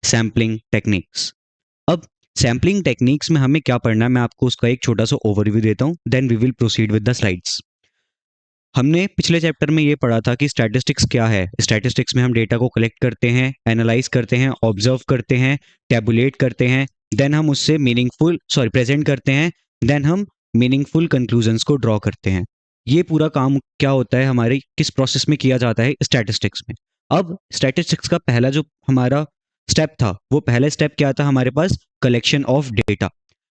Sampling techniques. अब sampling techniques में हमें क्या पढ़ना है, मैं आपको उसका एक छोटा सा ओवरव्यू देता हूँ, then we will proceed with the slides. हमने पिछले चैप्टर में ये पढ़ा था कि स्टैटिस्टिक्स क्या है। स्टैटिस्टिक्स में हम डेटा को कलेक्ट करते हैं, एनालाइज करते हैं, ऑब्जर्व करते हैं, टैबुलेट करते हैं, देन हम उससे प्रेजेंट करते हैं, देन हम मीनिंगफुल कंक्लूजन्स को ड्रॉ करते हैं। ये पूरा काम क्या होता है हमारे किस प्रोसेस में किया जाता है स्टैटिस्टिक्स में। अब स्टैटिस्टिक्स का पहला जो हमारा स्टेप था, वो पहला स्टेप क्या था हमारे पास, collection of data.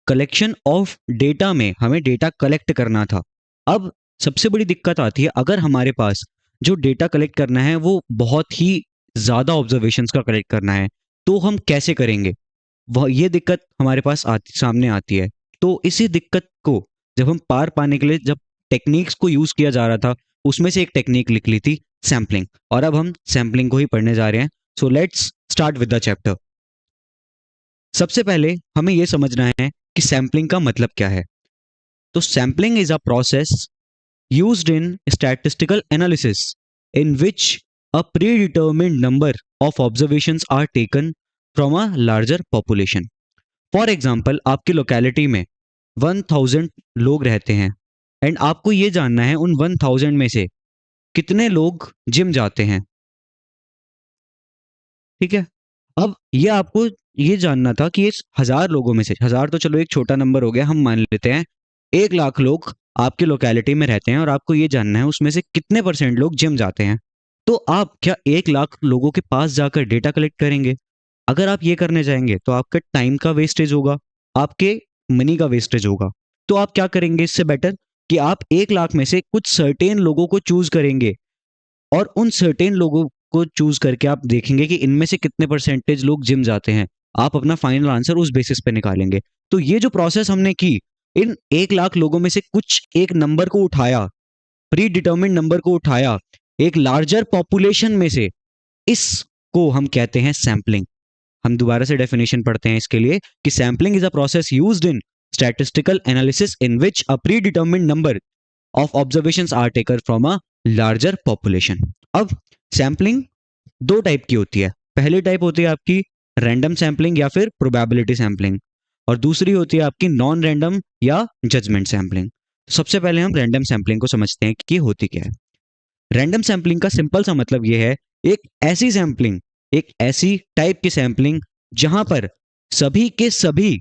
Collection of data में हमें डेटा कलेक्ट करना था। अब सबसे बड़ी दिक्कत आती है, अगर हमारे पास जो डेटा कलेक्ट करना है वो बहुत ही ज़्यादा ऑब्जर्वेशंस का कलेक्ट करना है, तो हम कैसे करेंगे, वह ये दिक्कत हमारे पास सामने आती है। तो इसी दिक्कत को जब हम पार पाने के लिए जब टेक्निक्स को यूज़ किया जा रहा था, उसमें से एक टेक्निक लिख ली थी सैम्पलिंग, और अब हम सैम्पलिंग को ही पढ़ने जा रहे हैं। So let's start with the chapter. सबसे पहले हमें यह समझना है कि सैम्पलिंग का मतलब क्या है। तो sampling is a process used in statistical analysis in which a predetermined number of observations are taken from a larger population. For example, आपकी लोकेलिटी में 1000 लोग रहते हैं एंड आपको ये जानना है उन 1000 में से कितने लोग जिम जाते हैं। ठीक है, अब ये आपको ये जानना था कि इस 1000 लोगों में से, 1000 तो चलो एक छोटा नंबर हो गया, हम मान लेते हैं 1,00,000 लोग आपकी लोकेलिटी में रहते हैं और आपको ये जानना है उसमें से कितने % लोग जिम जाते हैं। तो आप क्या 1,00,000 लोगों के पास जाकर डेटा कलेक्ट करेंगे? अगर आप ये करने जाएंगे तो आपका टाइम का वेस्टेज होगा, आपके मनी का वेस्टेज होगा। तो आप क्या करेंगे इससे बेटर कि आप 1,00,000 में से कुछ सर्टेन लोगों को चूज करेंगे और उन सर्टेन लोगों को चूज करके आप देखेंगे कि इनमें से कितने % लोग जिम जाते हैं। आप अपना फाइनल आंसर उस बेसिस पे निकालेंगे। तो ये जो प्रोसेस हमने की, इन 1,00,000 लोगों में से कुछ एक नंबर को उठाया, प्री डिटर्मिन्ड नंबर को उठाया एक लार्जर पॉपुलेशन में से, इसको हम कहते हैं सैम्पलिंग। हम दोबारा से डेफिनेशन पढ़ते हैं इसके लिए कि sampling is a process used in statistical analysis in which a predetermined number of observations are taken from a larger population. अब सैम्पलिंग दो टाइप की होती है। पहली टाइप होती है आपकी रैंडम सैम्पलिंग या फिर प्रोबेबिलिटी सैम्पलिंग, और दूसरी होती है आपकी नॉन रैंडम या जजमेंट सैम्पलिंग। सबसे पहले हम रैंडम सैम्पलिंग को समझते हैं कि होती क्या है। रैंडम सैम्पलिंग का सिंपल सा मतलब यह है, एक ऐसी सैम्पलिंग, एक ऐसी टाइप की सैम्पलिंग जहां पर सभी के सभी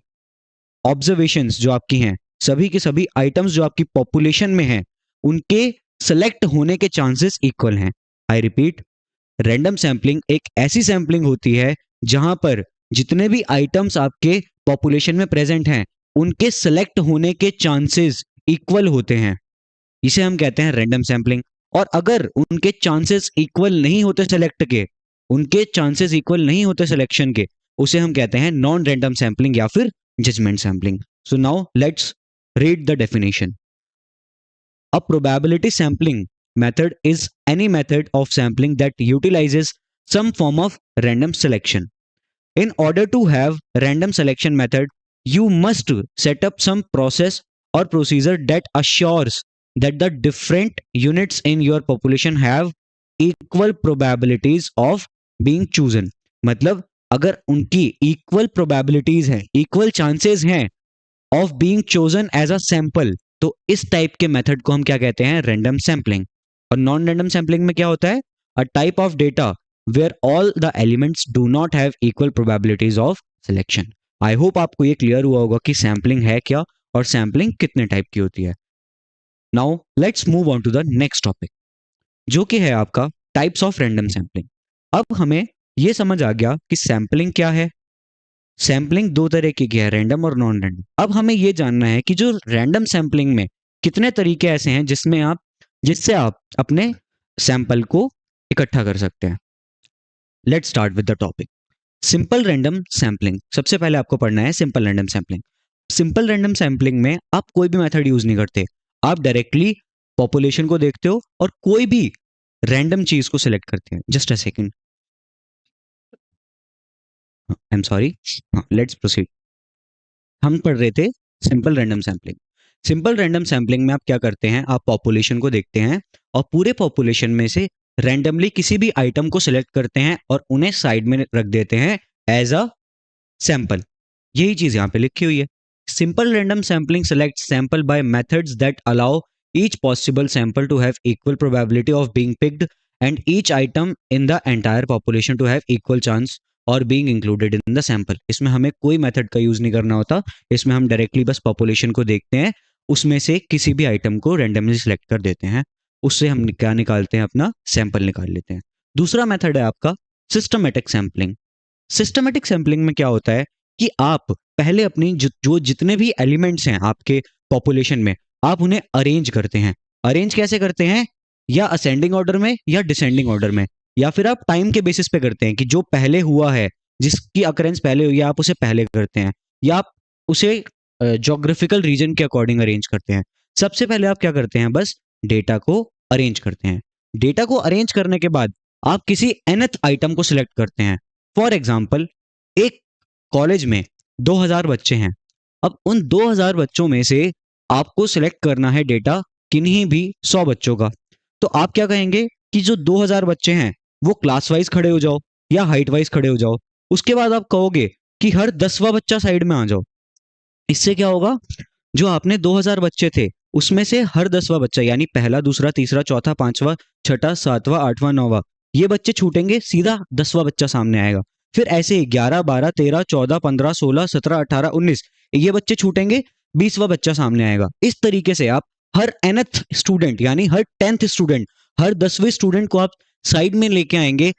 ऑब्जर्वेशंस जो आपकी हैं, सभी के सभी आइटम्स जो आपकी पॉपुलेशन में हैं, उनके सेलेक्ट होने के चांसेस इक्वल हैं। आई रिपीट, रैंडम सैम्पलिंग एक ऐसी सैम्पलिंग होती है जहां पर जितने भी आइटम्स आपके पॉपुलेशन में प्रेजेंट हैं, उनके सेलेक्ट होने के चांसेस इक्वल होते हैं। इसे हम कहते हैं रैंडम सैम्पलिंग। और अगर उनके चांसेस इक्वल नहीं होते सेलेक्ट के, उनके चांसेस इक्वल नहीं होते सिलेक्शन के, उसे हम कहते हैं नॉन रैंडम सैम्पलिंग या फिर judgment sampling. So now let's read the definition. A probability sampling method is any method of sampling that utilizes some form of random selection. In order to have random selection method, you must set up some process or procedure that assures that the different units in your population have equal probabilities of being chosen. मतलब अगर उनकी equal probabilities हैं, equal chances हैं of being chosen as a sample, तो इस type के method को हम क्या कहते हैं, रैंडम सैम्पलिंग। और नॉन रैंडम सैम्पलिंग में क्या होता है, a type of data where all the elements do not have equal probabilities of selection. I hope आपको ये क्लियर हुआ होगा कि सैम्पलिंग है क्या और सैम्पलिंग कितने टाइप की होती है। Now let's move on to the next topic, जो कि है आपका टाइप्स ऑफ रैंडम सैम्पलिंग। अब हमें यह समझ आ गया कि सैम्पलिंग क्या है। सैम्पलिंग दो तरह की है, रैंडम और नॉन रैंडम। अब हमें यह जानना है कि जो रैंडम सैम्पलिंग में कितने तरीके ऐसे हैं जिससे आप अपने सैंपल को इकट्ठा कर सकते हैं। Let's start with the topic simple random sampling. सबसे पहले आपको पढ़ना है simple random sampling. Simple random sampling में आप कोई भी मेथड यूज नहीं करते, आप डायरेक्टली पॉपुलेशन को देखते हो और कोई भी रैंडम चीज को सिलेक्ट करते हैं। Just a second, I am sorry, let's proceed. हम पढ़ रहे थे simple random sampling. Simple random sampling में आप क्या करते हैं, आप पॉपुलेशन को देखते हैं और पूरे पॉपुलेशन में से रैंडमली किसी भी आइटम को सिलेक्ट करते हैं और उन्हें साइड में रख देते हैं एज अ सैंपल। यही चीज यहाँ पे लिखी हुई है। Simple random sampling select sample by methods that allow each possible sample to have equal probability of being picked and each item in the entire population to have equal chance or being included in the sample। इसमें हमें कोई method का use नहीं करना होता, इसमें हम directly बस पॉपुलेशन को देखते हैं, उसमें से किसी भी आइटम को रैंडमली सिलेक्ट कर देते हैं, उससे हम क्या निकालते हैं, अपना सैंपल निकाल लेते हैं। दूसरा मेथड है आपका सिस्टमेटिक सैम्पलिंग। सिस्टमेटिक सैम्पलिंग में क्या होता है कि आप पहले अपनी जो जितने भी एलिमेंट्स हैं आपके पॉपुलेशन में, आप उन्हें अरेंज करते हैं। अरेंज कैसे करते हैं? या असेंडिंग ऑर्डर में या डिसेंडिंग ऑर्डर में, या फिर आप टाइम के बेसिस पे करते हैं कि जो पहले हुआ है, जिसकी अकरेंस पहले हुई है, आप उसे पहले करते हैं, या आप उसे जोग्राफिकल रीजन के अकॉर्डिंग अरेंज करते हैं। सबसे पहले आप क्या करते हैं? बस डेटा को अरेंज करते हैं। डेटा को अरेंज करने के बाद आप किसी nth आइटम को सिलेक्ट करते हैं। फॉर एग्जाम्पल, एक कॉलेज में 2000 बच्चे हैं। अब उन 2000 बच्चों में से आपको सिलेक्ट करना है डेटा किन्हीं भी 100 बच्चों का। तो आप क्या कहेंगे कि जो 2000 बच्चे हैं वो क्लास वाइज खड़े हो जाओ या हाइट वाइज खड़े हो जाओ। उसके बाद आप कहोगे कि हर 10वां बच्चा साइड में आ जाओ। इससे क्या होगा? जो आपने 2000 बच्चे थे उसमें से हर 10वां बच्चा, यानी पहला, दूसरा, तीसरा, चौथा, पांचवा, छठा, सातवां, आठवां, नौवां, ये बच्चे छूटेंगे, सीधा 10वां बच्चा सामने आएगा। फिर ऐसे 11, 12, 13, 14, 15, 16, 17, 18, 19, ये बच्चे छूटेंगे, 20वां बच्चा सामने आएगा। इस तरीके से आप हर nth स्टूडेंट, यानी हर 10th स्टूडेंट, हर 10वें स्टूडेंट को आप साइड में लेके आएंगे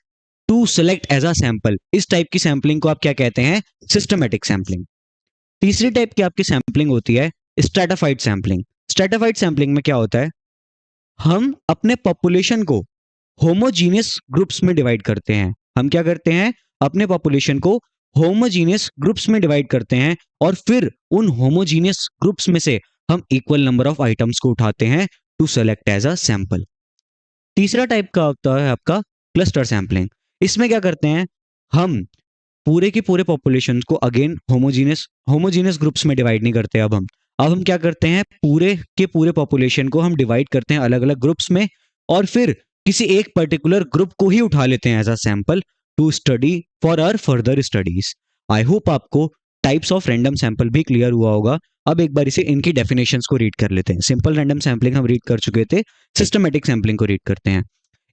to select as a sample. इस टाइप की सैंपलिंग को आप क्या कहते हैं? Systematic sampling. तीसरी टाइप की आपकी सैंपलिंग होती है स्ट्रेटिफाइड सैंपलिंग। स्ट्रेटिफाइड सैंपलिंग में क्या होता है? हम अपने पॉपुलेशन को होमोजीनियस ग्रुप्स में डिवाइड करते हैं। हम क्या करते हैं? अपने पॉपुलेशन को होमोजीनियस ग्रुप्स में डिवाइड करते हैं और फिर उन होमोजीनियस ग्रुप्स में से हम इक्वल नंबर ऑफ आइटम्स को उठाते हैं to select as a sample. तीसरा टाइप का होता है आपका क्लस्टर सैंपलिंग। इसमें क्या करते हैं? हम पूरे के पूरे पॉपुलेशन को अगेन होमोजीनियस ग्रुप्स में डिवाइड नहीं करते। अब हम क्या करते हैं? पूरे के पूरे पॉपुलेशन को हम डिवाइड करते हैं अलग अलग ग्रुप्स में, और फिर किसी एक पर्टिकुलर ग्रुप को ही उठा लेते हैं as a sample to study for our further studies. I hope आपको टाइप्स ऑफ रैंडम सैंपल भी क्लियर हुआ होगा। अब एक बार इसे इनकी डेफिनेशंस को रीड कर लेते हैं। सिंपल रैंडम सैंपलिंग हम रीड कर चुके थे, सिस्टमैटिक सैंपलिंग को रीड करते हैं।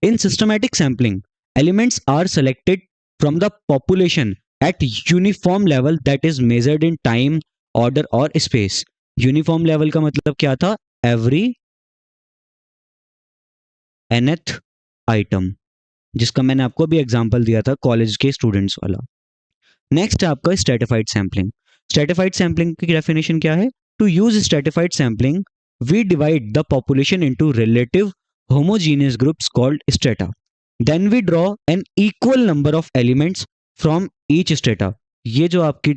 In systematic sampling, elements are selected from the population at uniform level that is measured in time, order और space। यूनिफॉर्म लेवल का मतलब क्या था? एवरी nth आइटम, जिसका मैंने आपको अभी एग्जांपल दिया था कॉलेज के स्टूडेंट्स वाला। नेक्स्ट है आपका स्ट्रेटिफाइड सैंपलिंग। स्ट्रेटिफाइड सैंपलिंग की डेफिनेशन क्या है? To use stratified sampling we divide the population into relative homogeneous groups called strata, then we draw an equal number of elements from each strata. ये जो आपकी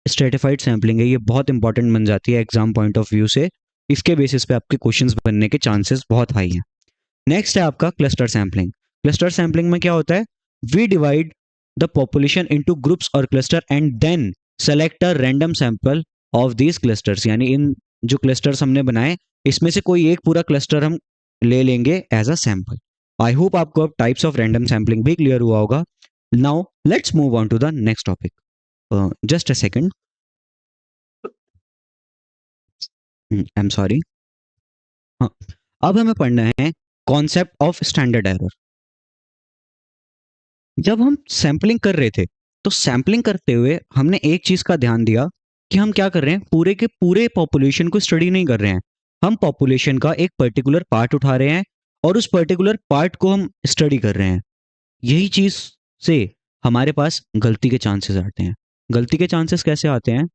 stratified sampling है, ये बहुत important बन जाती है एग्जाम पॉइंट ऑफ व्यू से। इसके बेसिस पे आपके क्वेश्चंस बनने के चांसेस बहुत हाई हैं। नेक्स्ट है आपका क्लस्टर सैंपलिंग। क्लस्टर सैंपलिंग में क्या होता है? We divide the population into groups और cluster and then select a random sample of these clusters. यानी इन जो क्लस्टर्स हमने बनाए, इसमें से कोई एक पूरा क्लस्टर हम ले लेंगे as a sample. I hope आपको अब टाइप्स ऑफ रैंडम सैंपलिंग भी क्लियर हुआ होगा। Now let's move on to the next topic. Just a second, I am sorry. हाँ, अब हमें पढ़ना है कॉन्सेप्ट ऑफ स्टैंडर्ड एरर। जब हम सैंपलिंग कर रहे थे, तो सैंपलिंग करते हुए हमने एक चीज का ध्यान दिया कि हम क्या कर रहे हैं? पूरे के पूरे पॉपुलेशन को स्टडी नहीं कर रहे हैं, हम पॉपुलेशन का एक पर्टिकुलर पार्ट उठा रहे हैं और उस पर्टिकुलर पार्ट को हम स्टडी कर रहे हैं। यही चीज से हमारे पास गलती के चांसेस आते हैं। गलती के चांसेस कैसे आते हैं?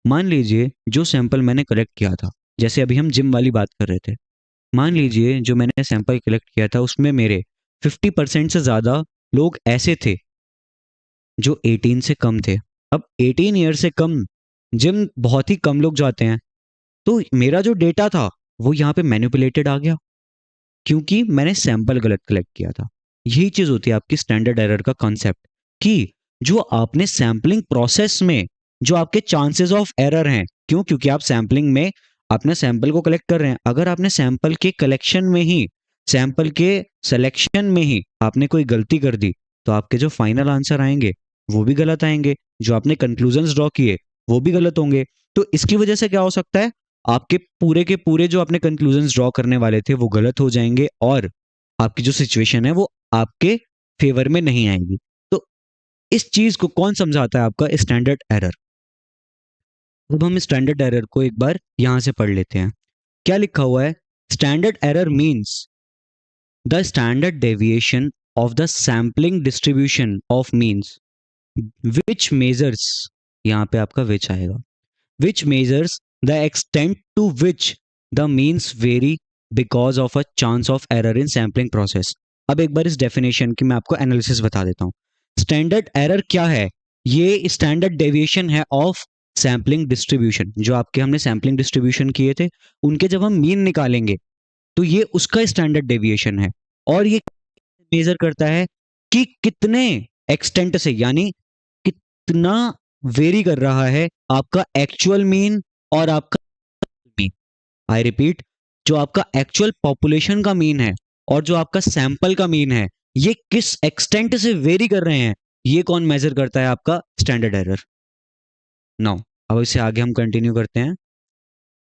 मान लीजिए जो सैंपल मैंने कलेक्ट किया था, जैसे अभी हम जिम वाली बात कर रहे थे, मान लीजिए जो मैंने सैंपल कलेक्ट किया था उसमें मेरे 50% से ज़्यादा लोग ऐसे थे जो 18 से कम थे। अब 18 ईयर से कम जिम बहुत ही कम लोग जाते हैं, तो मेरा जो डेटा था वो यहाँ पे मैनिपुलेटेड आ गया, क्योंकि मैंने सैंपल गलत कलेक्ट किया था। यही चीज़ होती है आपकी स्टैंडर्ड एरर का कॉन्सेप्ट, कि जो आपने सैम्पलिंग प्रोसेस में जो आपके चांसेस ऑफ एरर हैं, क्यों? क्योंकि आप सैम्पलिंग में अपने सैंपल को कलेक्ट कर रहे हैं। अगर आपने सैंपल के कलेक्शन में ही, सैंपल के सिलेक्शन में ही आपने कोई गलती कर दी, तो आपके जो फाइनल आंसर आएंगे वो भी गलत आएंगे, जो आपने कंक्लूजन्स ड्रॉ किए वो भी गलत होंगे। तो इसकी वजह से क्या हो सकता है, आपके पूरे के पूरे जो आपने कंक्लूजन्स ड्रॉ करने वाले थे वो गलत हो जाएंगे और आपकी जो सिचुएशन है वो आपके फेवर में नहीं आएगी। तो इस चीज को कौन समझाता है, आपका स्टैंडर्ड एरर। अब हम स्टैंडर्ड एरर को एक बार यहां से पढ़ लेते हैं। क्या लिखा हुआ है, standard error means the standard deviation of the sampling distribution of means which measures, यहाँ पे आपका विच आएगा, which measures the extent to which the means vary because of a chance of error in sampling process. अब एक बार इस definition की मैं आपको एनालिसिस बता देता हूँ। स्टैंडर्ड एरर क्या है, ये स्टैंडर्ड डेविएशन है ऑफ सैम्पलिंग डिस्ट्रीब्यूशन। जो आपके हमने सैम्पलिंग डिस्ट्रीब्यूशन किए थे उनके जब हम मीन निकालेंगे तो ये उसका स्टैंडर्ड डेविएशन है। और ये मेजर करता है कि कितने एक्सटेंट से, यानी कितना वेरी कर रहा है आपका एक्चुअल मीन और आपका मीन। आई रिपीट, जो आपका एक्चुअल पॉपुलेशन का मीन है और जो आपका सैंपल का मीन है, ये किस एक्सटेंट से वेरी कर रहे हैं, ये कौन मेजर करता है, आपका स्टैंडर्ड एरर। नाउ अब इससे आगे हम कंटिन्यू करते हैं।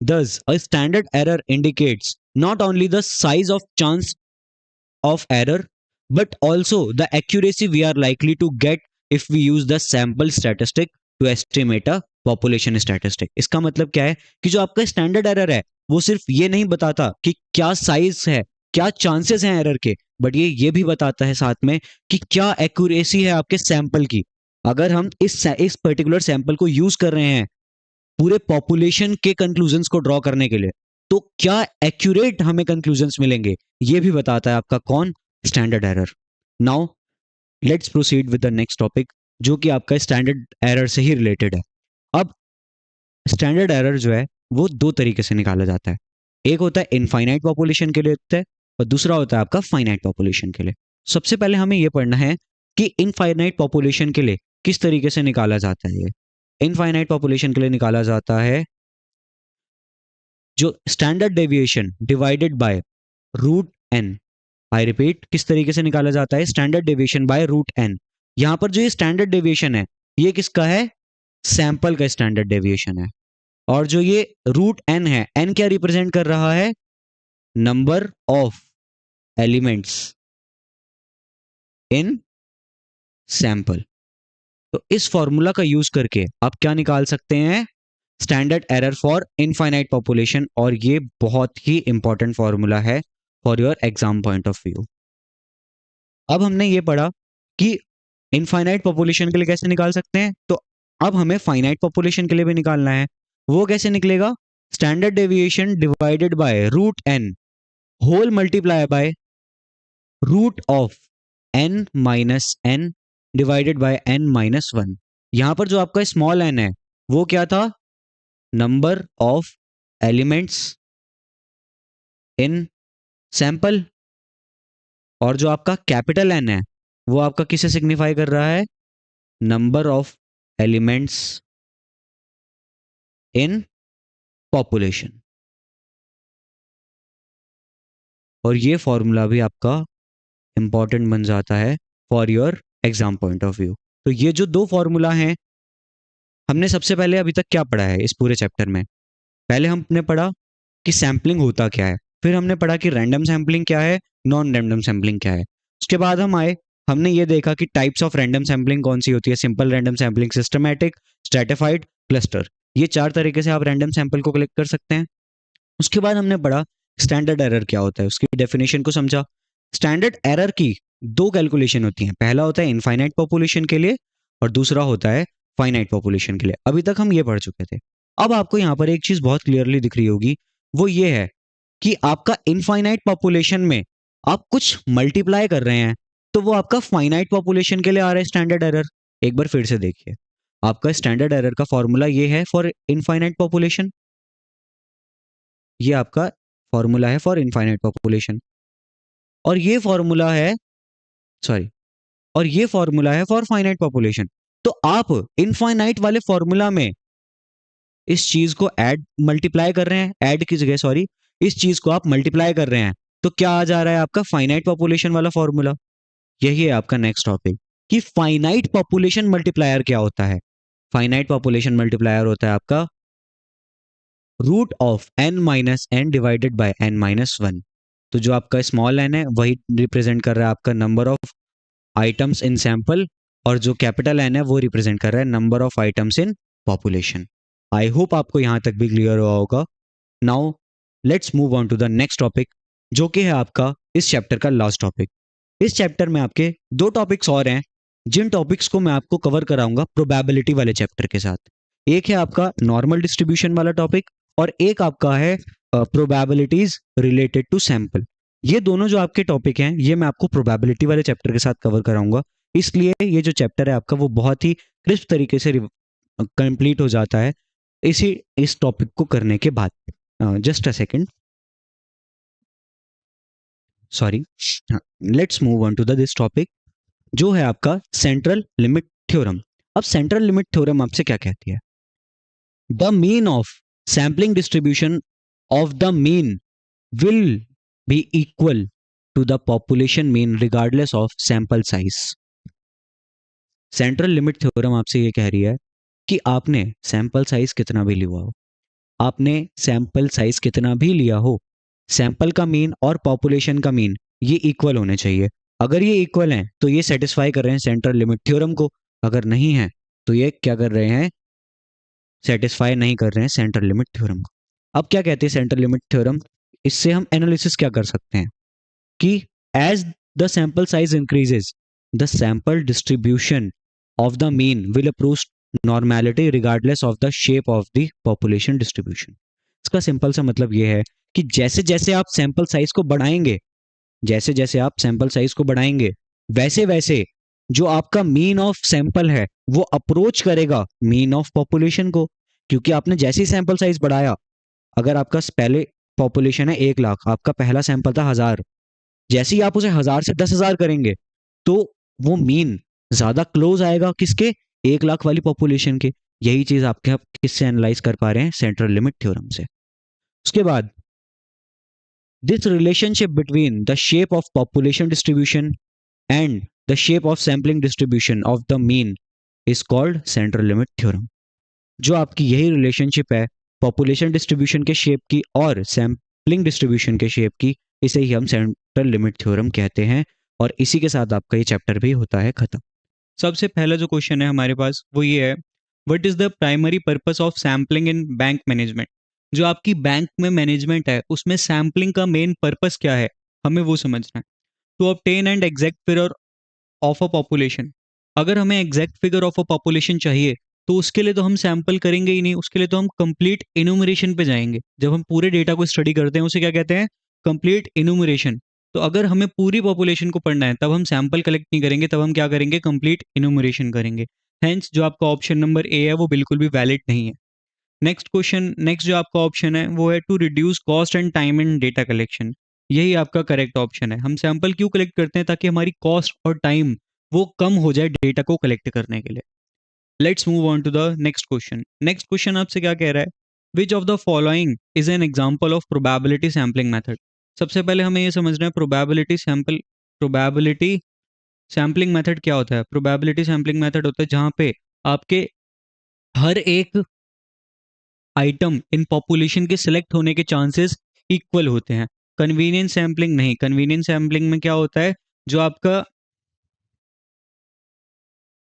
Thus, a standard error indicates not only the size of chance of error, but also the accuracy we are likely to get if we use the sample statistic to estimate a population statistic। इसका मतलब क्या है कि जो आपका standard error है वो सिर्फ ये नहीं बताता कि क्या साइज है, क्या चांसेस हैं एरर के, बट ये भी बताता है साथ में कि क्या एक्यूरेसी है आपके सैंपल की। अगर हम इस पर्टिकुलर सैंपल को यूज कर रहे हैं पूरे पॉपुलेशन के कंक्लूजन्स को ड्रॉ करने के लिए, तो क्या एक्यूरेट हमें कंक्लूजन्स मिलेंगे, ये भी बताता है आपका कौन, standard error. Now let's proceed with the next topic, जो कि आपका स्टैंडर्ड एरर से ही रिलेटेड है। अब स्टैंडर्ड एरर जो है वो दो तरीके से निकाला जाता है। एक होता है इनफाइनाइट पॉपुलेशन के लिए होता है और दूसरा होता है आपका फाइनाइट पॉपुलेशन के लिए। सबसे पहले हमें यह पढ़ना है कि इनफाइनाइट पॉपुलेशन के लिए किस तरीके से निकाला जाता है। ये इनफाइनाइट पॉपुलेशन के लिए निकाला जाता है जो standard deviation divided by root n. I repeat, किस तरीके से निकाला जाता है, standard deviation by root n. यहां पर जो ये स्टैंडर्ड डेविएशन है ये किसका है, सैंपल का स्टैंडर्ड डेविएशन है। और जो ये रूट एन है, एन क्या रिप्रेजेंट कर रहा है, number of elements in sample. तो इस फॉर्मूला का यूज करके आप क्या निकाल सकते हैं, standard error for infinite population. और ये बहुत ही इंपॉर्टेंट फॉर्मूला है for your exam point of view. अब हमने ये पढ़ा कि इनफाइनाइट पॉपुलेशन के लिए कैसे निकाल सकते हैं, तो अब हमें फाइनाइट पॉपुलेशन के लिए भी निकालना है। वो कैसे निकलेगा, standard deviation divided by root n whole multiply by root of n minus n divided by n minus one. यहां पर जो आपका स्मॉल एन है वो क्या था, number of elements in sample. और जो आपका कैपिटल एन है वो आपका किसे सिग्निफाई कर रहा है, number of elements in population. और ये फॉर्मूला भी आपका इंपॉर्टेंट बन जाता है for your exam point of view. तो ये जो दो फॉर्मूला हैं, हमने सबसे पहले अभी तक क्या पढ़ा है इस पूरे चैप्टर में, पहले हमने पढ़ा कि सैम्पलिंग होता क्या है, फिर हमने पढ़ा कि रैंडम सैम्पलिंग क्या है, नॉन रैंडम सैम्पलिंग क्या है। उसके बाद हम आए, हमने ये देखा कि टाइप्स ऑफ रैंडम सैम्पलिंग कौन सी होती है, simple random sampling, systematic, stratified, cluster. ये चार तरीके से आप रैंडम सैंपल को कलेक्ट कर सकते हैं। उसके बाद हमने पढ़ा स्टैंडर्ड एरर क्या होता है, उसकी डेफिनेशन को समझा। स्टैंडर्ड एरर की दो कैलकुलेशन होती हैं, पहला होता है इनफाइनाइट पॉपुलेशन के लिए और दूसरा होता है फाइनाइट पॉपुलेशन के लिए। अभी तक हम ये पढ़ चुके थे। अब आपको यहाँ पर एक चीज बहुत क्लियरली दिख रही होगी, वो ये है कि आपका इनफाइनाइट पॉपुलेशन में आप कुछ मल्टीप्लाई कर रहे हैं तो वो आपका फाइनाइट पॉपुलेशन के लिए आ रहा है स्टैंडर्ड एरर। एक बार फिर से देखिए, आपका स्टैंडर्ड एरर का फॉर्मूला ये है फॉर इनफाइनाइट पॉपुलेशन, ये आपका फॉर्मूला है फॉर इनफाइनाइट पॉपुलेशन। और ये फॉर्मूला है, सॉरी, और ये फॉर्मूला है फॉर फाइनाइट पॉपुलेशन। तो आप इनफाइनाइट वाले फॉर्मूला में इस चीज को ऐड मल्टीप्लाई कर रहे हैं, ऐड की जगह सॉरी, इस चीज को आप मल्टीप्लाई कर रहे हैं तो क्या आ जा रहा है आपका फाइनाइट पॉपुलेशन वाला फॉर्मूला। यही है आपका नेक्स्ट टॉपिक, कि फाइनाइट पॉपुलेशन मल्टीप्लायर क्या होता है। फाइनाइट पॉपुलेशन मल्टीप्लायर होता है आपका root of n minus n divided by n minus one. तो जो आपका स्मॉल n है वही रिप्रेजेंट कर रहा है आपका number of items in sample, और जो कैपिटल N है वो रिप्रेजेंट कर रहा है number of items in population. I hope आपको यहां तक भी क्लियर हुआ होगा। Now let's move on to the next topic, जो कि है आपका इस चैप्टर का लास्ट टॉपिक। इस चैप्टर में आपके दो टॉपिक्स और हैं, जिन टॉपिक्स को मैं आपको कवर कराऊंगा प्रोबेबिलिटी वाले चैप्टर के साथ। एक है आपका नॉर्मल डिस्ट्रीब्यूशन वाला टॉपिक, और एक आपका है प्रोबेबिलिटीज रिलेटेड टू सैंपल। ये दोनों जो आपके टॉपिक हैं ये मैं आपको प्रोबेबिलिटी वाले चैप्टर के साथ कवर कराऊंगा। इसलिए ये जो चैप्टर है आपका वो बहुत ही क्रिस्प तरीके से कंप्लीट हो जाता है इस टॉपिक को करने के बाद। Just a second, sorry. Let's move on to the this topic, जो है आपका सेंट्रल लिमिट थ्योरम। अब सेंट्रल लिमिट थ्योरम आपसे क्या कहती है? The mean of sampling distribution of the mean will be equal to the population mean regardless of sample size. Central limit theorem आपसे ये कह रही है कि आपने सैंपल साइज कितना भी लिया हो, आपने सैंपल साइज कितना भी लिया हो, सैंपल का मीन और पॉपुलेशन का मीन ये इक्वल होने चाहिए। अगर ये इक्वल हैं तो ये सेटिस्फाई कर रहे हैं सेंट्रल लिमिट थ्योरम को, अगर नहीं है तो ये क्या कर रहे हैं? सेटिस्फाई नहीं कर रहे हैं सेंट्रल लिमिट थ्योरम को। अब क्या कहती है सेंट्रल लिमिट थ्योरम? इससे हम एनालिसिस क्या कर सकते हैं कि as the sample size increases the sample distribution of the mean will approach normality regardless of the shape of the population distribution. इसका सिंपल सा मतलब ये है कि जैसे जैसे आप सैंपल साइज को बढ़ाएंगे, जैसे जैसे आप सैंपल साइज को बढ़ाएंगे, वैसे वैसे जो आपका मीन ऑफ सैंपल है वो अप्रोच करेगा मीन ऑफ पॉपुलेशन को। क्योंकि आपने जैसे ही सैंपल साइज बढ़ाया, अगर आपका पहले पॉपुलेशन है 1 लाख, आपका पहला सैंपल था 1000, जैसे ही आप उसे 1000 से 10,000 करेंगे तो वो मीन ज्यादा क्लोज आएगा किसके? 1 लाख वाली पॉपुलेशन के। यही चीज आपके आप किससे एनालाइज कर पा रहे हैं? सेंट्रल लिमिट थ्योरम से। उसके बाद this relationship between the shape of population distribution and the shape of sampling distribution of the mean is called central limit theorem। जो आपकी यही रिलेशनशिप है पॉपुलेशन डिस्ट्रीब्यूशन के शेप की और सैम्पलिंग डिस्ट्रीब्यूशन के शेप की, इसे ही हम सेंट्रल लिमिट थ्योरम कहते हैं। और इसी के साथ आपका ये चैप्टर भी होता है खत्म। सबसे पहला जो क्वेश्चन है हमारे पास वो ये है, what is the primary purpose of sampling in bank management. जो आपकी बैंक में मैनेजमेंट है उसमें सैम्पलिंग का मेन पर्पस क्या है, हमें वो समझना है। To obtain and exact figure of a population. अगर हमें exact figure of a population चाहिए तो उसके लिए तो हम सैंपल करेंगे ही नहीं, उसके लिए तो हम कंप्लीट इनुमरेशन पे जाएंगे। जब हम पूरे डेटा को स्टडी करते हैं उसे क्या कहते हैं? Complete enumeration. तो अगर हमें पूरी पॉपुलेशन को पढ़ना है तब हम सैंपल कलेक्ट नहीं करेंगे, तब हम क्या करेंगे? कंप्लीट इनुमरेशन करेंगे। हेंस जो आपका ऑप्शन नंबर ए है वो बिल्कुल भी वैलिड नहीं है। नेक्स्ट जो आपका ऑप्शन है वो है to reduce cost and time in data collection. यही आपका करेक्ट ऑप्शन है। हम सैंपल क्यों कलेक्ट करते हैं? ताकि हमारी कॉस्ट और टाइम वो कम हो जाए डेटा को कलेक्ट करने के लिए। Let's move on to the next question. Next question आपसे क्या कह रहा है? Which of the following is an example of probability sampling method. सबसे पहले हमें ये समझना है प्रोबेबिलिटी सैम्पलिंग मेथड क्या होता है। प्रोबेबिलिटी सैम्पलिंग मेथड होता है जहां पे आपके हर एक आइटम इन पॉपुलेशन के सिलेक्ट होने के चांसेस इक्वल होते हैं। कन्वीनियंस सैम्पलिंग नहीं। कन्वीनियंस सैम्पलिंग में क्या होता है? जो आपका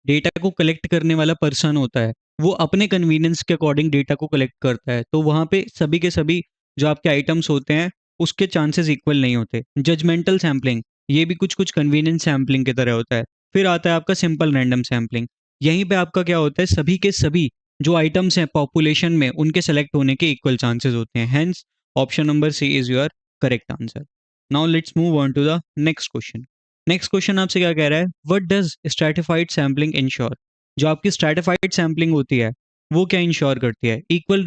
डेटा को कलेक्ट करने वाला पर्सन होता है वो अपने कन्वीनियंस के अकॉर्डिंग डेटा को कलेक्ट करता है, तो वहां पे सभी के सभी जो आपके आइटम्स होते हैं उसके चांसेस इक्वल नहीं होते। जजमेंटल सैम्पलिंग ये भी कुछ कुछ कन्वीनियंस सैम्पलिंग की तरह होता है। फिर आता है आपका सिंपल रैंडम सैम्पलिंग। यहीं पे आपका क्या होता है? सभी के सभी जो आइटम्स हैं पॉपुलेशन में उनके सेलेक्ट होने के इक्वल चांसेस होते हैं। Hence option number C is your correct answer. Now let's move on to the next question. Next question आपसे क्या कह रहा है? What does stratified sampling ensure. जो आपकी स्ट्रैटिफाइड सैम्पलिंग होती है वो क्या इंश्योर करती है? इक्वल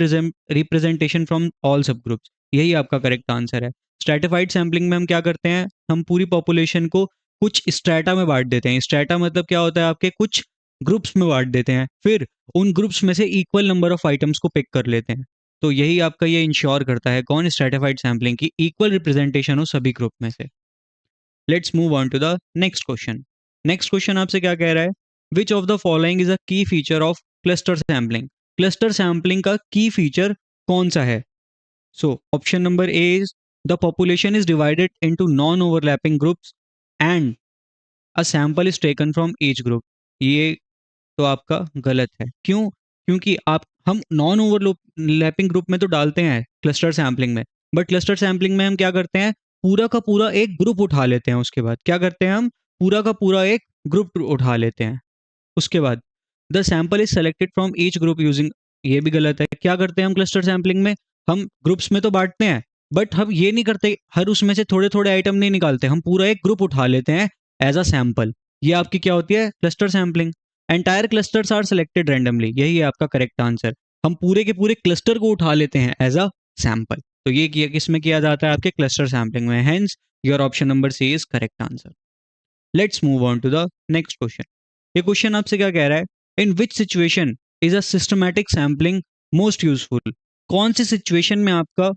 रिप्रेजेंटेशन फ्रॉम ऑल सब ग्रुप्स। यही आपका करेक्ट आंसर है। स्ट्रैटिफाइड सैम्पलिंग में हम क्या करते हैं? हम पूरी पॉपुलेशन को कुछ स्ट्रैटा में बांट देते हैं। स्ट्रैटा मतलब क्या होता है? आपके कुछ ग्रुप्स में बांट देते हैं, फिर उन ग्रुप्स में से इक्वल नंबर ऑफ आइटम्स को पिक कर लेते हैं। तो यही आपका ये इंश्योर करता है कौन? स्ट्रैटिफाइड सैम्पलिंग की इक्वल रिप्रेजेंटेशन हो सभी ग्रुप में से। Let's move on to the next question. Next question आपसे क्या कह रहा है, which of the following is a key feature of cluster sampling. Cluster sampling का की फीचर कौन सा है? So option number A is the population is divided into non overlapping groups and a sample is taken from each group. ये तो आपका गलत है। क्यों? क्योंकि आप हम नॉन ओवरलैपिंग ग्रुप में तो डालते हैं क्लस्टर सैम्पलिंग में, बट क्लस्टर सैम्पलिंग में हम क्या करते हैं, पूरा का पूरा एक ग्रुप उठा लेते हैं। उसके बाद क्या करते हैं, हम पूरा का पूरा एक ग्रुप उठा लेते हैं। उसके बाद the sample is selected from each group using, ये भी गलत है। क्या करते हैं हम क्लस्टर सैम्पलिंग में, हम ग्रुप्स में तो बांटते हैं, बट हम ये नहीं करते हर उसमें से थोड़े थोड़े आइटम नहीं निकालते, हम पूरा एक ग्रुप उठा लेते हैं एज अ सैंपल। ये आपकी क्या होती है, cluster sampling. Entire clusters are selected randomly, यही है आपका करेक्ट आंसर। हम पूरे के पूरे क्लस्टर को उठा लेते हैं एज अ सैंपल। तो ये किया किसमें किया जाता है, आपके क्लस्टर सैम्पलिंग में। Hence your option number C is correct answer. Let's move on to the next question. ये क्वेश्चन आपसे क्या कह रहा है, in which situation is a systematic sampling most useful. कौन सी सिचुएशन में आपका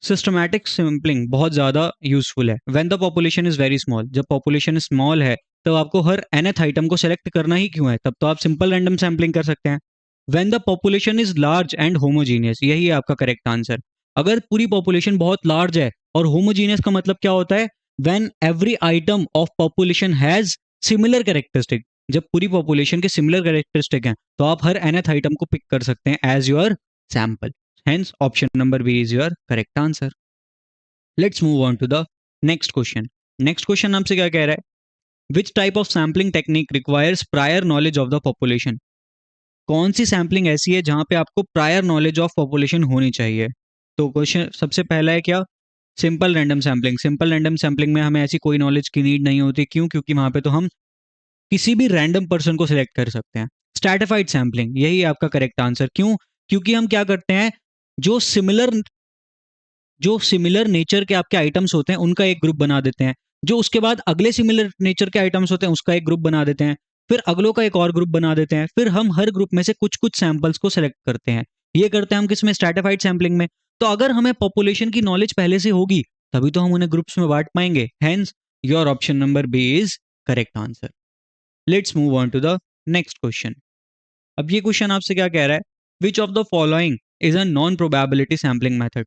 सिस्टमैटिक सैम्पलिंग बहुत ज़्यादा यूजफुल है? When the population is very small, जब पॉपुलेशन स्मॉल है तब आपको हर nth आइटम को सेलेक्ट करना ही क्यों है, तब तो आप सिंपल रैंडम सैम्पलिंग कर सकते हैं। When the population is large and homogeneous, यही है आपका करेक्ट आंसर। अगर पूरी पॉपुलेशन बहुत लार्ज है, और होमोजीनियस का मतलब क्या होता है, when every item of population has similar characteristic. जब पूरी पॉपुलेशन के सिमिलर कैरेक्टरिस्टिक हैं तो आप हर nth आइटम को पिक कर सकते हैं as your sample. Hence, option number B is your correct answer. Let's move on to the next question. Next question आपसे क्या कह रहा है, which type of sampling technique requires prior knowledge of the population? कौन सी sampling ऐसी है जहां पे आपको प्रायर नॉलेज ऑफ पॉपुलेशन होनी चाहिए? तो क्वेश्चन सबसे पहला है क्या, simple random sampling. Simple random sampling में हमें ऐसी कोई नॉलेज की नीड नहीं होती। क्यों? क्योंकि वहां पे तो हम किसी भी रैंडम पर्सन को सिलेक्ट कर सकते हैं। स्ट्रैटिफाइड सैम्पलिंग, यही है आपका करेक्ट आंसर। क्यों? क्योंकि हम क्या करते हैं, जो सिमिलर जो सिमिलर नेचर के आपके आइटम्स होते हैं उनका एक ग्रुप बना देते हैं, जो उसके बाद अगले सिमिलर नेचर के आइटम्स होते हैं उसका एक ग्रुप बना देते हैं, फिर अगलों का एक और ग्रुप बना देते हैं, फिर हम हर ग्रुप में से कुछ कुछ सैंपल्स को सेलेक्ट करते हैं। ये करते हैं हम किसमें, स्ट्रैटिफाइड सैम्पलिंग में। तो अगर हमें पॉपुलेशन की नॉलेज पहले से होगी तभी तो हम उन्हें ग्रुप्स में बांट पाएंगे। Hence your option number B is correct answer. Let's move on to the next question. अब ये क्वेश्चन आपसे क्या कह रहा है, which of the following is a non probability sampling method.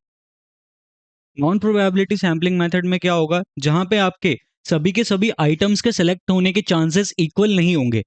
Non probability sampling method में क्या होगा, जहां पे आपके सभी के सभी आइटम्स के सेलेक्ट होने के चांसेस इक्वल नहीं होंगे।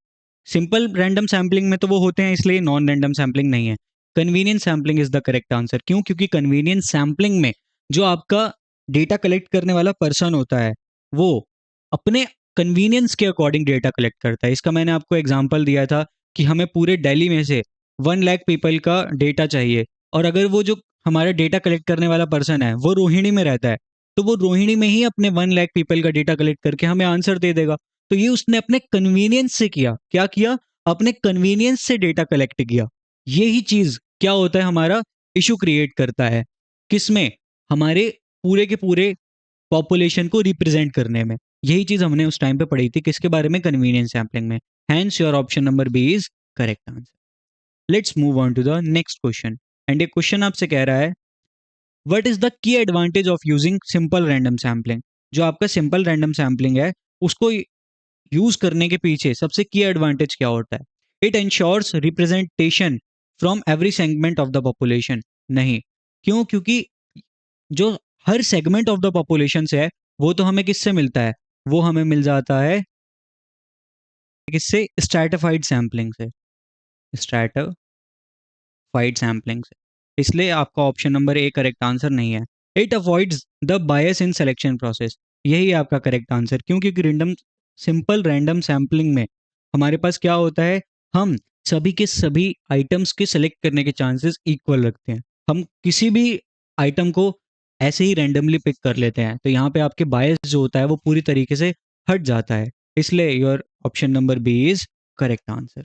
सिंपल रैंडम सैम्पलिंग में तो वो होते हैं, इसलिए नॉन रैंडम सैम्पलिंग नहीं है। Convenience sampling is the correct answer. क्यों? क्योंकि कन्वीनियंस सैम्पलिंग में जो आपका डेटा कलेक्ट करने वाला पर्सन होता है वो अपने कन्वीनियंस के अकॉर्डिंग डेटा कलेक्ट करता है। इसका मैंने आपको एग्जाम्पल दिया था कि हमें पूरे दिल्ली में से 1 लाख पीपल का डेटा चाहिए, और अगर वो जो हमारा डेटा कलेक्ट करने वाला पर्सन है वो रोहिणी में रहता है, तो वो रोहिणी में ही अपने 1 लाख पीपल का डेटा कलेक्ट करके हमें आंसर दे देगा। तो ये उसने अपने कन्वीनियंस से किया। क्या किया? अपने कन्वीनियंस से डेटा कलेक्ट किया। यही चीज क्या होता है, हमारा इशू क्रिएट करता है किसमें, हमारे पूरे के पूरे पॉपुलेशन को रिप्रेजेंट करने में। यही चीज हमने उस टाइम पे पढ़ी थी, किसके बारे में, कन्वीनियंस सैम्पलिंग में। Hence your option number B is correct answer. Let's move on to the next question. And ये क्वेश्चन आपसे कह रहा है, what is the key advantage of using simple random sampling. जो आपका सिंपल रैंडम सैम्पलिंग है उसको यूज करने के पीछे सबसे की एडवांटेज क्या होता है? It ensures representation from every segment of the population. नहीं। क्यों? क्योंकि जो हर सेगमेंट ऑफ द पॉपुलेशन से है वो तो हमें किससे मिलता है, वो हमें मिल जाता है किससे, स्ट्रैटिफाइड सैम्पलिंग से, स्ट्रैटिफाइड सैम्पलिंग से। इसलिए आपका option number A correct answer नहीं है। It avoids the bias in selection process, यही आपका करेक्ट आंसर। क्यों? क्योंकि सिंपल रैंडम सैम्पलिंग में हमारे पास क्या होता है, हम सभी के सभी आइटम्स के सेलेक्ट करने के चांसेस इक्वल रखते हैं। हम किसी भी आइटम को ऐसे ही रैंडमली पिक कर लेते हैं, तो यहाँ पे आपके बायस जो होता है वो पूरी तरीके से हट जाता है। इसलिए your option number B is correct answer.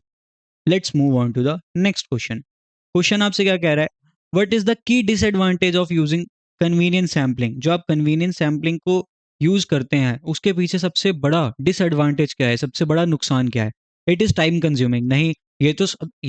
Let's move on to the next question. Question आपसे क्या कह रहा है, what is the key disadvantage of using convenience sampling. जो आप कन्वीनियंस सैम्पलिंग को यूज करते हैं उसके पीछे सबसे बड़ा डिसएडवांटेज क्या है, सबसे बड़ा नुकसान क्या है? It is time consuming. नहीं, ये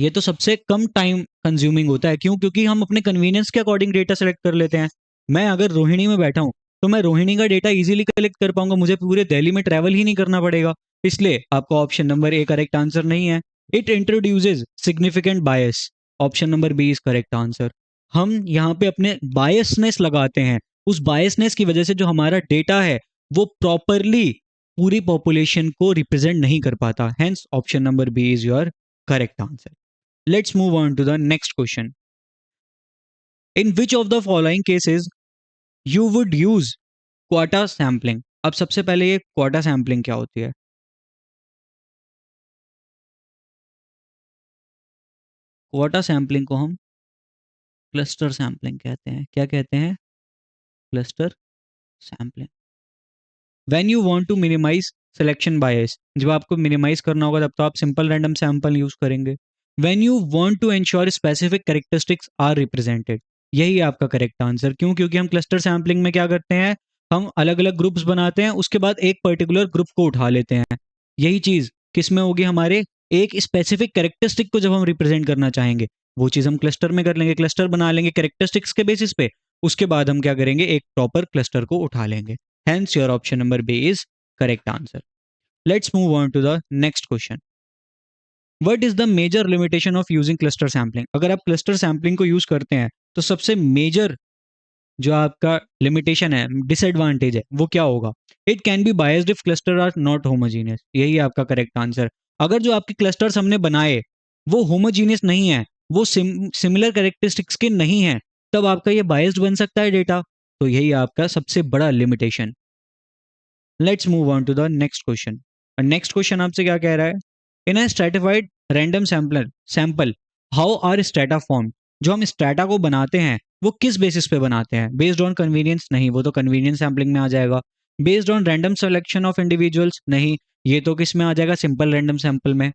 तो सबसे कम टाइम कंज्यूमिंग होता है। क्यों? क्योंकि हम अपने कन्वीनियंस के अकॉर्डिंग डेटा सेलेक्ट कर लेते हैं। मैं अगर रोहिणी में बैठा हूँ तो मैं रोहिणी का डेटा इजीली कलेक्ट कर पाऊंगा, मुझे पूरे दिल्ली में ट्रैवल ही नहीं करना पड़ेगा। इसलिए आपका option number A correct answer नहीं है। It introduces significant bias, option number B is correct answer. हम यहाँ पे अपने बायसनेस लगाते हैं, उस बायसनेस की वजह से जो हमारा डेटा है वो प्रॉपरली पूरी पॉपुलेशन को रिप्रेजेंट नहीं कर पाता। Hence option number B is your correct answer. Let's move on to the next question. In which of the following cases you would use quota sampling? अब सबसे पहले ये क्वाटा सैम्पलिंग क्या होती है? क्वाटा सैम्पलिंग को हम क्लस्टर सैम्पलिंग कहते हैं। क्या कहते हैं? Cluster sampling. When you want to minimise selection bias, जब आपको मिनिमाइज करना होगा तब तो आप सिंपल रैंडम सैंपल यूज करेंगे। When you want to ensure specific characteristics are represented, यही आपका करेक्ट आंसर। क्यों? क्योंकि हम क्लस्टर सैम्पलिंग में क्या करते हैं, हम अलग अलग ग्रुप्स बनाते हैं, उसके बाद एक पर्टिकुलर ग्रुप को उठा लेते हैं। यही चीज किस में होगी? हमारे एक स्पेसिफिक कैरेक्टरिस्टिक को जब हम रिप्रेजेंट करना चाहेंगे, वो चीज हम क्लस्टर में कर लेंगे, क्लस्टर बना लेंगे कैरेक्टरिस्टिक्स के बेसिस पे। उसके बाद हम क्या करेंगे, एक प्रॉपर क्लस्टर को उठा लेंगे। Hence, your option number B is correct answer. Let's move on to the next question. What is the major limitation of using cluster sampling? अगर आप cluster sampling को use करते हैं तो सबसे major जो आपका limitation है, disadvantage है, वो क्या होगा? It can be biased if cluster are not homogeneous. यही आपका correct answer. अगर जो आपके clusters हमने बनाए वो homogeneous नहीं है, वो similar characteristics के नहीं है, तब आपका ये biased बन सकता है डेटा। तो यही आपका सबसे बड़ा limitation। Let's move on to the next question. Next question आपसे क्या कह रहा है? In a stratified random sample how are strata form? जो हम स्ट्रेटा को बनाते हैं वो किस बेसिस पे बनाते हैं? Based on convenience? नहीं, वो तो कन्वीनियंस सैम्पलिंग में आ जाएगा। Based on random selection of individuals? नहीं, ये तो किस में आ जाएगा? सिंपल रैंडम सैंपल में।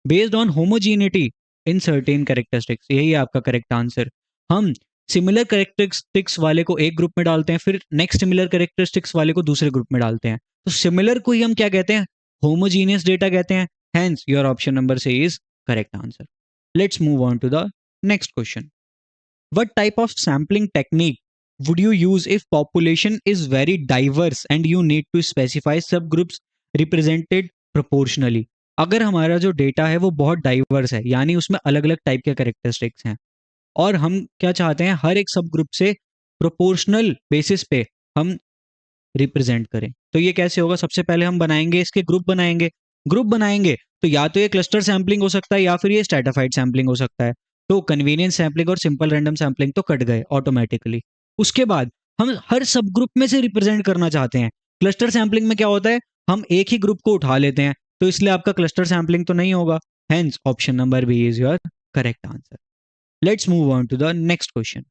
Based on homogeneity in certain characteristics, यही आपका करेक्ट आंसर। हम सिमिलर कैरेक्टरिस्टिक्स वाले को एक ग्रुप में डालते हैं, फिर नेक्स्ट सिमिलर कैरेक्टरिस्टिक्स वाले को दूसरे ग्रुप में डालते हैं, तो सिमिलर को ही हम क्या कहते हैं? होमोजीनियस डेटा कहते हैं। Hence your option number C is correct answer. Let's move on to the next question. What type of sampling technique would you use if population is very diverse and you need to specify subgroups represented proportionally? अगर हमारा जो data है वो बहुत diverse है, यानी उसमें अलग अलग टाइप के कैरेक्टरिस्टिक्स हैं, और हम क्या चाहते हैं, हर एक सब ग्रुप से प्रोपोर्शनल बेसिस पे हम रिप्रेजेंट करें, तो ये कैसे होगा? सबसे पहले हम बनाएंगे, इसके ग्रुप बनाएंगे। ग्रुप बनाएंगे तो या तो ये क्लस्टर सैम्पलिंग हो सकता है या फिर ये स्ट्रेटिफाइड सैम्पलिंग हो सकता है। तो कन्वीनियंस सैम्पलिंग और सिंपल रैंडम सैम्पलिंग तो कट गए ऑटोमेटिकली। उसके बाद हम हर सब ग्रुप में से रिप्रेजेंट करना चाहते हैं। क्लस्टर सैम्पलिंग में क्या होता है, हम एक ही ग्रुप को उठा लेते हैं, तो इसलिए आपका क्लस्टर सैम्पलिंग तो नहीं होगा। Hence option number B is your correct answer. Let's move on to the next question.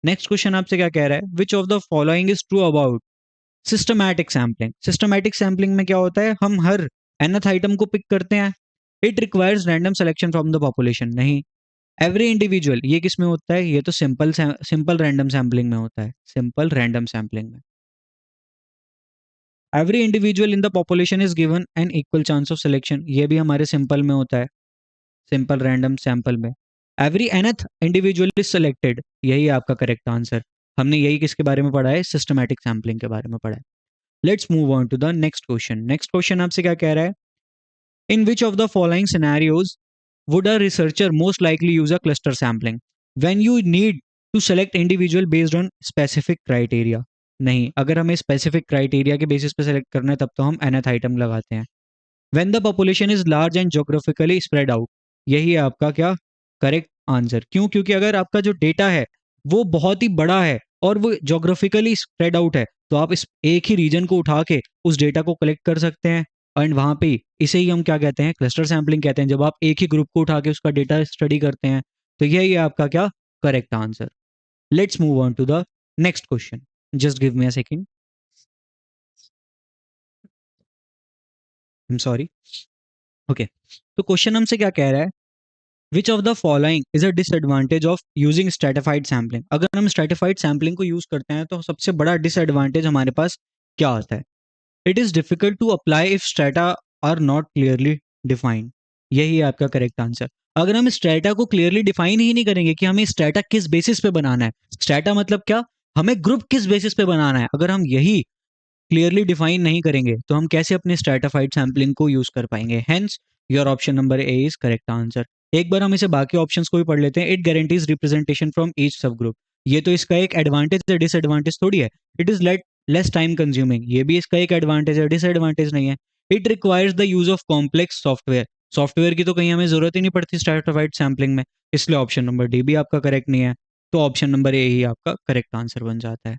Next question आपसे क्या कह रहा है? Which of the following is true about systematic sampling? Systematic sampling में क्या होता है, हम हर nth आइटम को पिक करते हैं। It requires random selection from the population? नहीं। एवरी इंडिविजुअल, ये किस में होता है? ये तो सिंपल रैंडम सैम्पलिंग में होता है, सिंपल रैंडम सैम्पलिंग में। Every individual in the population is given an equal chance of selection, ये भी हमारे सिंपल में होता है, सिंपल रैंडम सैंपल में। Every nth individual is selected, यही आपका करेक्ट आंसर। हमने यही किसके बारे में पढ़ा है? सिस्टमैटिक सैम्पलिंग के बारे में पढ़ा है। Let's move on to the next question. Next question आपसे क्या कह रहा है? In which of the following scenarios would a researcher most likely use a cluster sampling when you need to select individual based on specific criteria? नहीं, अगर हमें specific criteria के basis पे सेलेक्ट करना है तब तो हम nth आइटम लगाते हैं। When the population is large and geographically spread out, यही आपका क्या करेक्ट आंसर। क्यों? क्योंकि अगर आपका जो डेटा है वो बहुत ही बड़ा है और वो ज्योग्राफिकली स्प्रेड आउट है, तो आप इस एक ही रीजन को उठा के उस डेटा को कलेक्ट कर सकते हैं, एंड वहां पे इसे ही हम क्या कहते हैं? क्लस्टर सैम्पलिंग कहते हैं। जब आप एक ही ग्रुप को उठा के उसका डेटा स्टडी करते हैं, तो यही आपका क्या correct answer. Let's move on to the next question. Just give me a second, I am sorry. Okay, तो क्वेश्चन हमसे क्या कह रहा है? Which of the following is a disadvantage of using stratified sampling? अगर हम स्ट्रेटिफाइड सैम्पलिंग को use करते हैं तो सबसे बड़ा डिसएडवांटेज हमारे पास क्या आता है? It is difficult to apply if strata are not clearly defined, यही है आपका करेक्ट आंसर। अगर हम स्ट्रेटा को क्लियरली डिफाइन ही नहीं करेंगे कि हमें स्ट्रेटा किस बेसिस पे बनाना है, स्ट्रेटा मतलब क्या? हमें ग्रुप किस बेसिस पे बनाना है, अगर हम यही क्लियरली डिफाइन नहीं करेंगे तो हम कैसे अपने स्ट्रेटाफाइड सैम्पलिंग को यूज कर पाएंगे। Hence your option number A is correct answer. एक बार हम इसे बाकी ऑप्शंस को भी पढ़ लेते हैं। It guarantees representation from each सब ग्रुप, ये तो इसका एक एडवांटेज है, डिसएडवांटेज थोड़ी है। It is less time consuming, ये भी इसका एक एडवांटेज है, डिसएडवांटेज नहीं है। It requires the use of complex software, software की तो कहीं हमें जरूरत ही नहीं पड़ती स्ट्रेटाफाइड सैम्पलिंग में, इसलिए ऑप्शन नंबर डी भी आपका करेक्ट नहीं है। तो ऑप्शन नंबर ए ही आपका करेक्ट आंसर बन जाता है।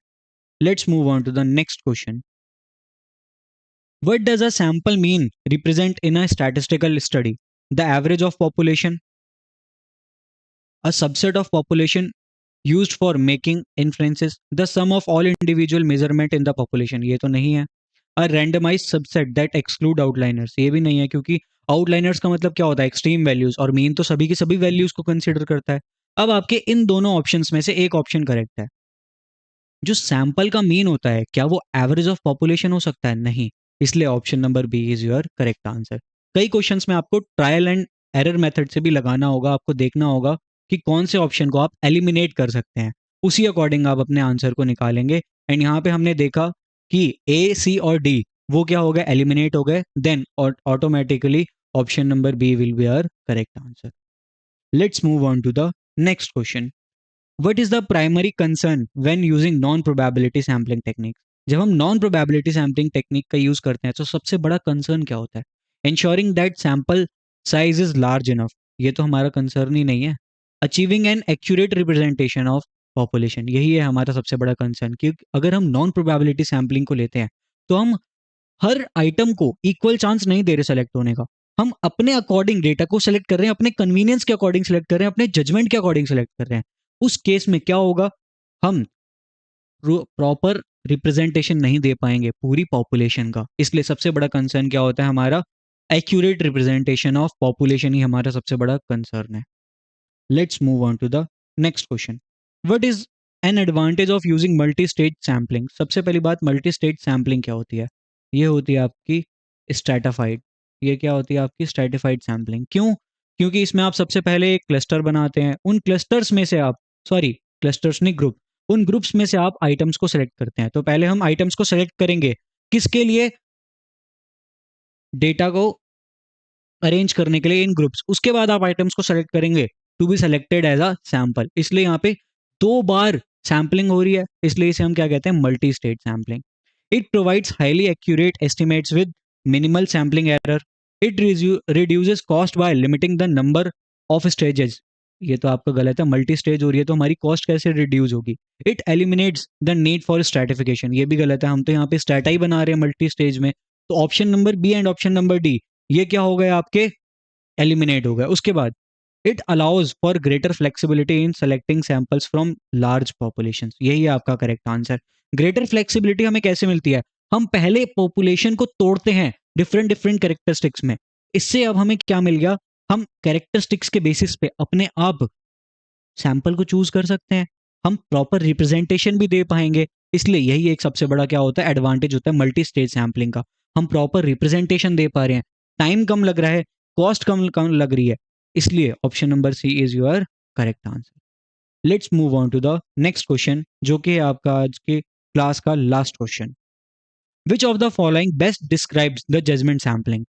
Let's move on to the next question. What does a sample mean represent in a statistical study? The average of population, a subset of population used for making inferences, the sum of all individual measurement in the population, ये तो नहीं है। A randomized subset that exclude outliers, ये भी नहीं है, क्योंकि outliers का मतलब क्या होता है, एक्सट्रीम वैल्यूज, और मीन तो सभी की सभी वैल्यूज को कंसिडर करता है। अब आपके इन दोनों ऑप्शंस में से एक ऑप्शन करेक्ट है। जो सैंपल का मीन होता है क्या वो एवरेज ऑफ पॉपुलेशन हो सकता है? नहीं, इसलिए option number B is your correct answer. कई क्वेश्चंस में आपको ट्रायल एंड एरर मेथड से भी लगाना होगा, आपको देखना होगा कि कौन से ऑप्शन को आप एलिमिनेट कर सकते हैं, उसी अकॉर्डिंग आप अपने आंसर को निकालेंगे। एंड यहाँ पे हमने देखा कि ए, सी और डी वो क्या हो गए, एलिमिनेट हो गए, then automatically option number B will be our correct answer. Let's move on to the next question. What is the primary concern when using non-probability sampling techniques? जब हम नॉन प्रोबेबिलिटी सैम्पलिंग टेक्निक का use करते हैं तो सबसे बड़ा concern क्या होता है? Ensuring that sample size is large enough, ये तो हमारा कंसर्न ही नहीं है। Achieving an accurate representation of population, यही है हमारा सबसे बड़ा कंसर्न, क्योंकि अगर हम नॉन प्रोबेबिलिटी सैम्पलिंग को लेते हैं तो हम हर आइटम को इक्वल चांस नहीं दे रहे सेलेक्ट होने का, हम अपने अकॉर्डिंग डेटा को सेलेक्ट कर रहे हैं, अपने कन्वीनियंस के अकॉर्डिंग सेलेक्ट कर रहे हैं, अपने जजमेंट के अकॉर्डिंग सेलेक्ट कर रहे हैं। उस केस में क्या होगा, हम प्रॉपर रिप्रेजेंटेशन नहीं दे पाएंगे पूरी पॉपुलेशन का। इसलिए सबसे बड़ा कंसर्न क्या होता है हमारा, एक्यूरेट रिप्रेजेंटेशन ऑफ पॉपुलेशन ही हमारा सबसे बड़ा कंसर्न है। Let's move on to the next question. What is an advantage of using multi stage sampling? सबसे पहली बात, मल्टी स्टेज सैम्पलिंग क्या होती है? ये होती है आपकी स्ट्रैटाफाइड, ये क्या होती है आपकी स्ट्रैटिफाइड सैम्पलिंग। क्यों? क्योंकि इसमें आप सबसे पहले एक क्लस्टर बनाते हैं, उन क्लस्टर्स में से आप, सॉरी क्लस्टर्स नहीं, ग्रुप, उन ग्रुप्स में से आप आइटम्स को सेलेक्ट करते हैं। तो पहले हम आइटम्स को सेलेक्ट करेंगे, किसके लिए? डेटा को अरेंज करने के लिए इन ग्रुप्स, उसके बाद आप आइटम्स को सेलेक्ट करेंगे to be selected as a sample. इसलिए यहाँ पे दो बार सैम्पलिंग हो रही है, इसलिए इसे हम क्या कहते हैं, multi stage sampling. It provides highly accurate estimates with minimal sampling error. It reduces cost by limiting the number of stages. ये तो आपका गलत है, मल्टी स्टेज हो रही है तो हमारी कॉस्ट कैसे रिड्यूस होगी? It eliminates the need for stratification, ये भी गलत है, हम तो यहाँ पे स्ट्रैटा ही बना रहे हैं मल्टी स्टेज में। तो option number B and option number D ये क्या हो गए आपके, एलिमिनेट हो गए। उसके बाद it allows for greater flexibility in selecting samples from large population, यही है आपका करेक्ट आंसर। ग्रेटर फ्लेक्सिबिलिटी हमें कैसे मिलती है? हम पहले पॉपुलेशन को तोड़ते हैं डिफरेंट डिफरेंट कैरेक्टरिस्टिक्स में, इससे अब हमें क्या मिल गया, हम कैरेक्टरिस्टिक्स के बेसिस पे अपने आप सैंपल को चूज कर सकते हैं, हम प्रॉपर रिप्रेजेंटेशन भी दे पाएंगे। इसलिए यही एक सबसे बड़ा क्या होता है, एडवांटेज होता है मल्टी स्टेज सैंपलिंग का। हम प्रॉपर रिप्रेजेंटेशन दे पा रहे हैं, टाइम कम लग रहा है, कॉस्ट कम कम लग रही है, इसलिए option number C is your correct answer. Let's move on to the next question, जो कि है आपका आज के क्लास का last question. Which of the following best describes the judgement sampling?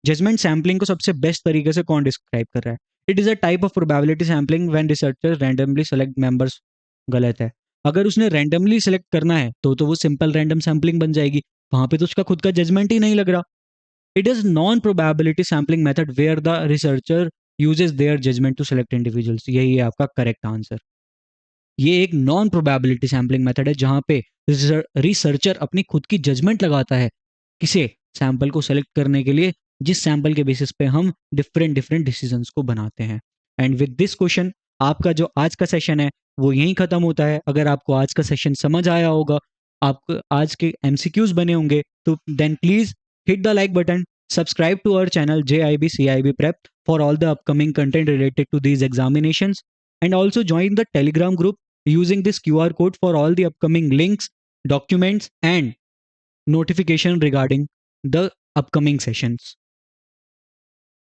Judgement sampling को सबसे बेस्ट तरीके से कौन डिस्क्राइब कर रहा है? It is a type of probability sampling when researcher randomly select members. गलत है, अगर उसने रैंडमली सेलेक्ट करना है तो वो सिंपल रैंडम सैंपलिंग बन जाएगी, वहां पे तो उसका खुद का जजमेंट ही नहीं लग रहा। It is non probability sampling method where the researcher uses their judgement to select individuals, यही है आपका करेक्ट आंसर। ये एक नॉन प्रोबेबिलिटी सैंपलिंग मेथड है जहां पे रिसर्चर अपनी खुद की जजमेंट लगाता है किसे, सैंपल को सेलेक्ट करने के लिए, जिस सैंपल के बेसिस पे हम डिफरेंट डिफरेंट डिसीजंस को बनाते हैं। एंड विद दिस क्वेश्चन आपका जो आज का सेशन है वो यहीं खत्म होता है। अगर आपको आज का सेशन समझ आया होगा, आपको आज के एमसीक्यूज बने होंगे, तो then please hit the like button, subscribe to our channel JIB CIB Prep for all the upcoming content related to these examinations, and also join the Telegram group using this QR code for all the upcoming links, documents, and notification regarding the upcoming sessions.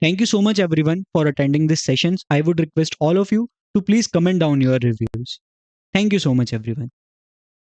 Thank you so much everyone for attending these sessions. I would request all of you to please comment down your reviews. Thank you so much everyone.